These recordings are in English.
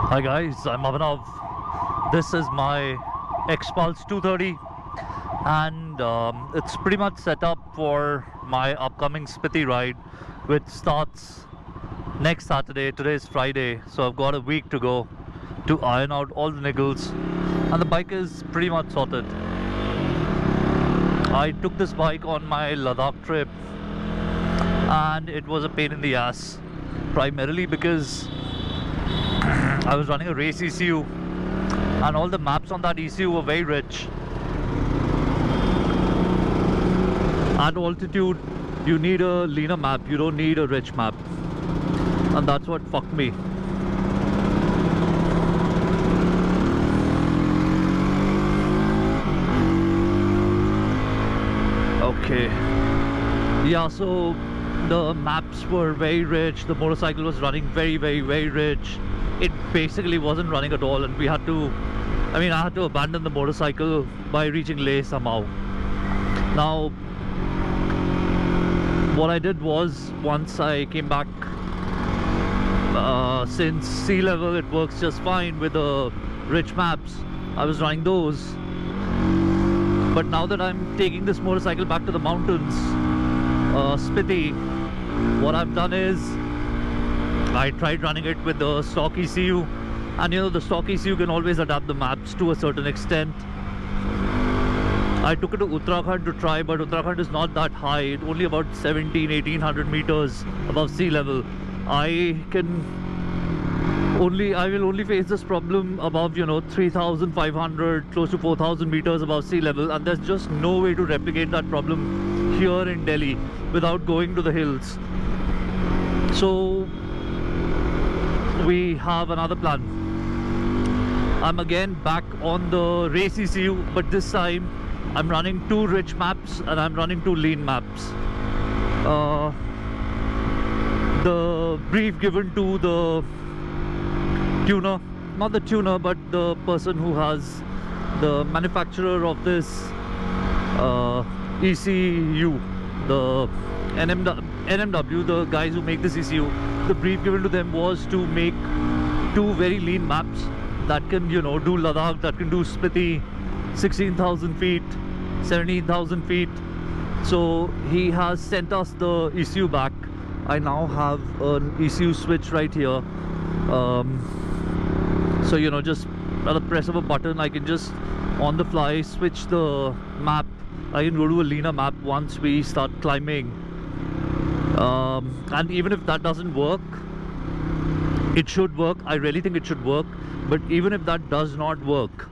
Hi guys, I'm Abhinav. This is my XPulse 230 and it's pretty much set up for my upcoming Spiti ride, which starts next Saturday. Today is Friday, so I've got a week to go to iron out all the niggles, and the bike is pretty much sorted. I took this bike on my Ladakh trip and it was a pain in the ass, primarily because I was running a race ECU and all the maps on that ECU were very rich. At altitude you need a leaner map, you don't need a rich map, and that's what fucked me. Okay, yeah, so the maps were very rich, the motorcycle was running very rich. It basically wasn't running at all, and I had to abandon the motorcycle by reaching Leh somehow. Now what I did was, once I came back, since sea level it works just fine with the rich maps, I was running those. But now that I'm taking this motorcycle back to the mountains, Spiti, what I've done is I tried running it with the stock ECU, and the stock ECU can always adapt the maps to a certain extent. I took it to Uttarakhand to try, but Uttarakhand is not that high. It's only about 1800 meters above sea level. I will only face this problem above 3500, close to 4000 meters above sea level, and there's just no way to replicate that problem here in Delhi without going to the hills. So we have another plan. I'm again back on the race ECU, but this time I'm running 2 rich maps and I'm running 2 lean maps. The brief given to the tuner, not the tuner but the person who has, the manufacturer of this ECU, the NMW, the guys who make this ECU, the brief given to them was to make 2 very lean maps that can do Ladakh, that can do Spiti, 16,000 feet, 17,000 feet. So he has sent us the ECU back. I now have an ECU switch right here. So just at the press of a button I can just on the fly switch the map. I can go to a leaner map once we start climbing, and even if that doesn't work, it should work. I really think it should work, but even if that does not work,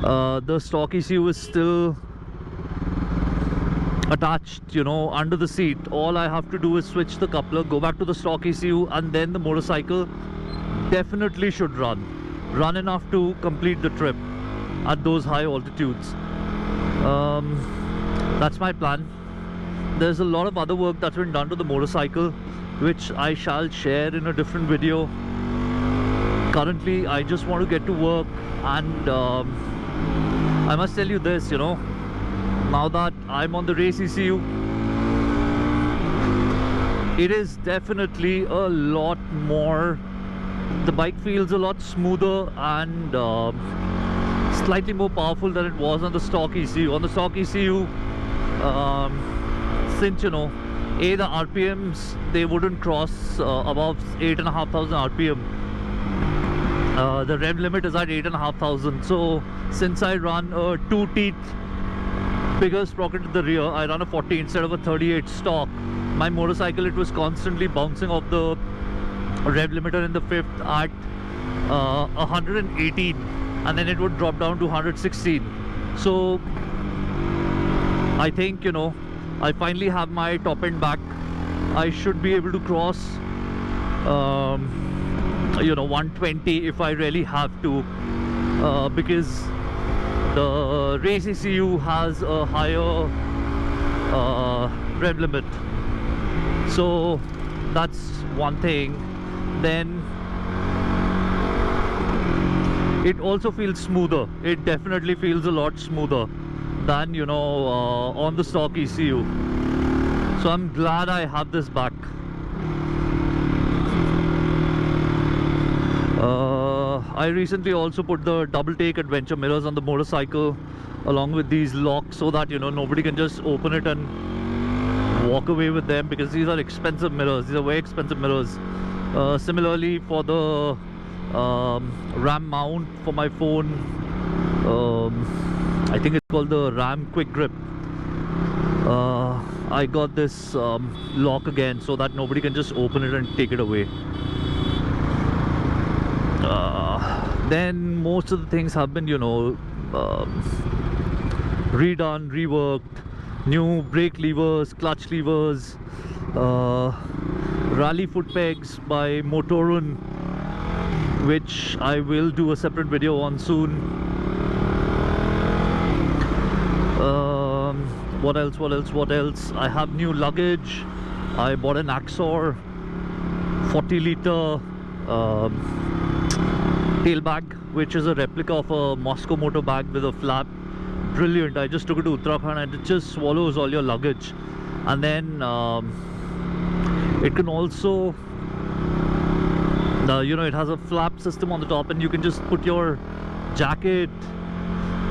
the stock ECU is still attached under the seat. All I have to do is switch the coupler, go back to the stock ECU, and then the motorcycle definitely should run enough to complete the trip at those high altitudes. That's my plan. There's a lot of other work that's been done to the motorcycle, which I shall share in a different video. Currently I just want to get to work, and I must tell you this, now that I'm on the race ECU, it is definitely a lot more, the bike feels a lot smoother and slightly more powerful than it was on the stock ECU. On the stock ECU, since the RPMs, they wouldn't cross above 8,500 RPM. The rev limit is at 8,500. So since I run a 2-teeth bigger sprocket at the rear, I run a 40 instead of a 38 stock. My motorcycle, it was constantly bouncing off the rev limiter in the 5th at 118, and then it would drop down to 116. So I think I finally have my top end back. I should be able to cross 120 if I really have to, because the race ECU has a higher rev limit. So that's one thing. Then it also feels smoother. It definitely feels a lot smoother than on the stock ECU. So I'm glad I have this back. I recently also put the double take adventure mirrors on the motorcycle along with these locks, so that, you know, nobody can just open it and walk away with them, because these are expensive mirrors. These are very expensive mirrors. Similarly, for the RAM mount for my phone, I think it's called the RAM Quick Grip. I got this lock again, so that nobody can just open it and take it away. Then most of the things have been, you know, redone, reworked. New brake levers, clutch levers, rally foot pegs by Motorun, which I will do a separate video on soon. What else? I have new luggage. I bought an Axor 40-liter tail bag, which is a replica of a Moscow motor bag with a flap. Brilliant. I just took it to Uttarakhand and it just swallows all your luggage. And then it can also, you know, it has a flap system on the top, and you can just put your jacket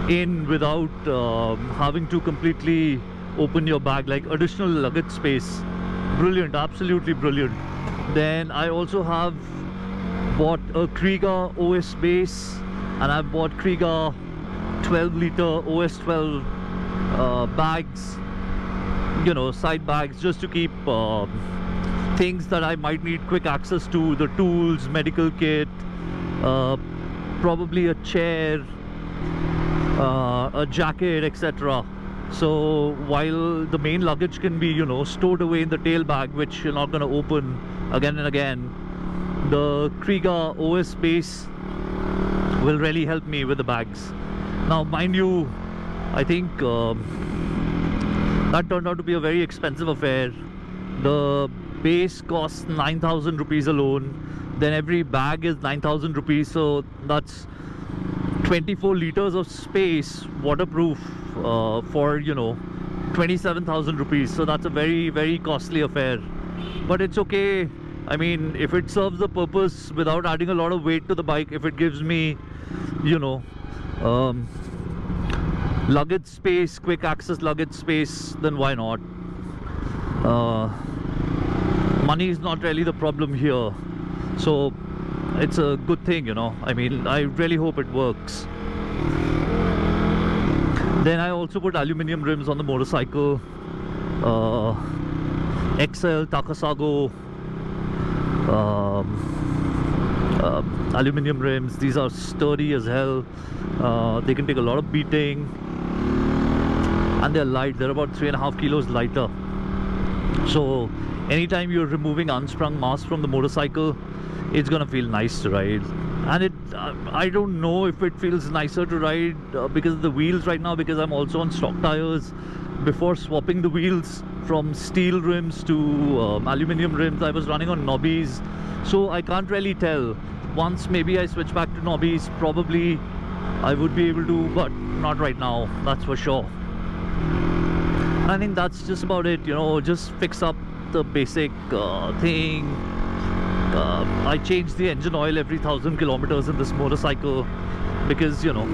in without having to completely open your bag, like additional luggage space. Brilliant, absolutely brilliant. Then I also have bought a Kriega OS base, and I've bought Kriega 12-liter OS 12 bags, you know, side bags, just to keep things that I might need quick access to, the tools, medical kit, probably a chair, a jacket, etc. So while the main luggage can be, you know, stored away in the tail bag, which you're not going to open again and again, the Kriega OS base will really help me with the bags. Now, mind you, I think that turned out to be a very expensive affair. The base costs 9,000 rupees alone. Then every bag is 9,000 rupees. So that's 24 liters of space, waterproof, for, you know, 27,000 rupees. So that's a very, very costly affair. But it's okay. I mean, if it serves the purpose without adding a lot of weight to the bike, if it gives me, you know, luggage space, quick access luggage space, then why not? Money is not really the problem here, so it's a good thing, you know. I mean, I really hope it works. Then I also put aluminium rims on the motorcycle, XL Takasago aluminium rims. These are sturdy as hell. They can take a lot of beating, and they're light. They're about 3.5 kilos lighter. So anytime you're removing unsprung mass from the motorcycle, it's gonna feel nice to ride. And it I don't know if it feels nicer to ride because of the wheels right now, because I'm also on stock tires. Before swapping the wheels from steel rims to aluminium rims, I was running on knobbies, so I can't really tell. Once maybe I switch back to knobbies, probably I would be able to, but not right now, that's for sure. I think that's just about it, you know. Just fix up the basic thing. I change the engine oil every 1,000 kilometers in this motorcycle, because, you know,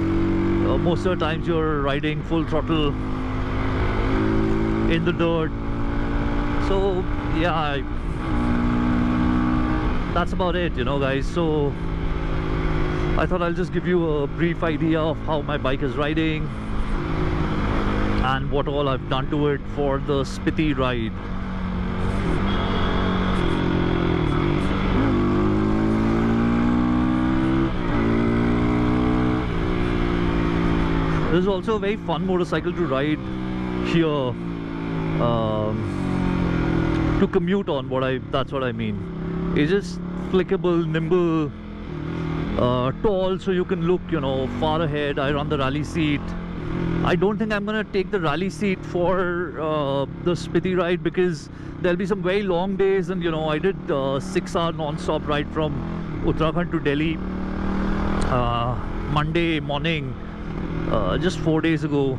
most of the times you're riding full throttle in the dirt. So yeah, that's about it, you know, guys. So I thought I'll just give you a brief idea of how my bike is riding and what all I've done to it for the Spiti ride. This is also a very fun motorcycle to ride here, to commute on. That's what I mean. It's just flickable, nimble, tall, so you can look, you know, far ahead. I run the rally seat. I don't think I'm gonna take the rally seat for the Spiti ride, because there'll be some very long days, and, you know, I did 6-hour non-stop ride from Uttarakhand to Delhi Monday morning, just 4 days ago,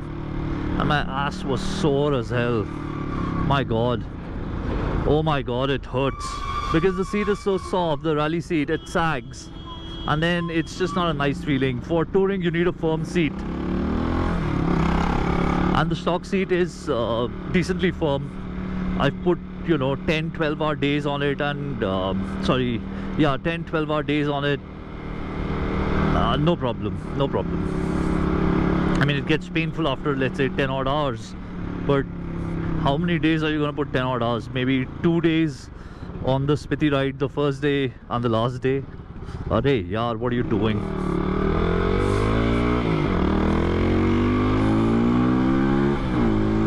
and my ass was sore as hell. My god, oh my god, it hurts, because the seat is so soft. The rally seat, it sags, and then it's just not a nice feeling. For touring you need a firm seat, and the stock seat is decently firm. I've put 10-12 hour days on it, and 10-12 hour days on it. No problem. I mean, it gets painful after, let's say, 10 odd hours, but how many days are you going to put 10 odd hours? Maybe 2 days on the Spiti ride, the first day and the last day. Arey yaar, what are you doing?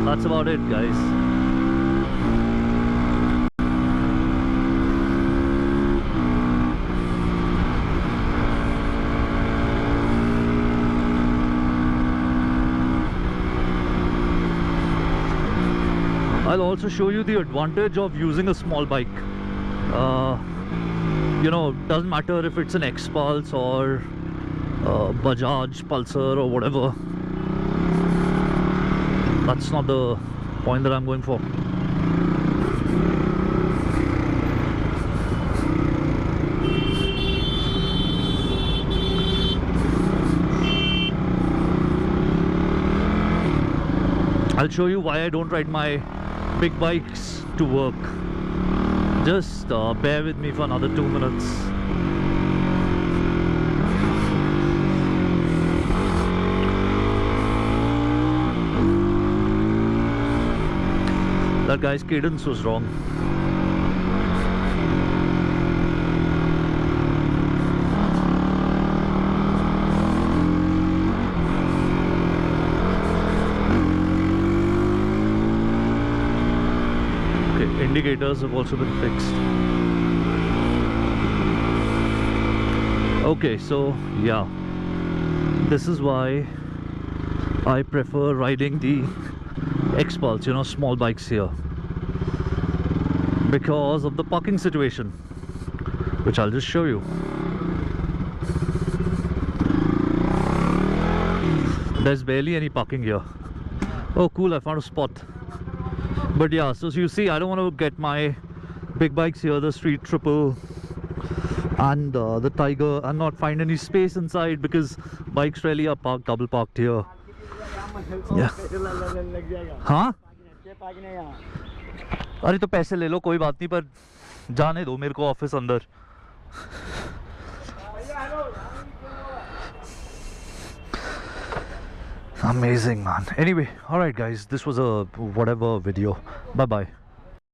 That's about it, guys. I'll also show you the advantage of using a small bike. Doesn't matter if it's an XPulse or Bajaj Pulsar or whatever. That's not the point that I'm going for. I'll show you why I don't ride my big bikes to work. Just bear with me for another 2 minutes. That guy's cadence was wrong. Indicators have also been fixed. Okay, so yeah, this is why I prefer riding the XPulse, small bikes here, because of the parking situation, which I'll just show you. There's barely any parking here. Oh cool, I found a spot. But yeah, so you see, I don't want to get my big bikes here, the Street Triple and the Tiger, and not find any space inside, because bikes really are parked, double parked here. Yeah. हाँ? अरे तो पैसे ले लो, कोई बात नहीं, पर जाने दो मेरे को ऑफिस अंदर. Amazing, man. Anyway, alright guys, this was a whatever video. Bye bye.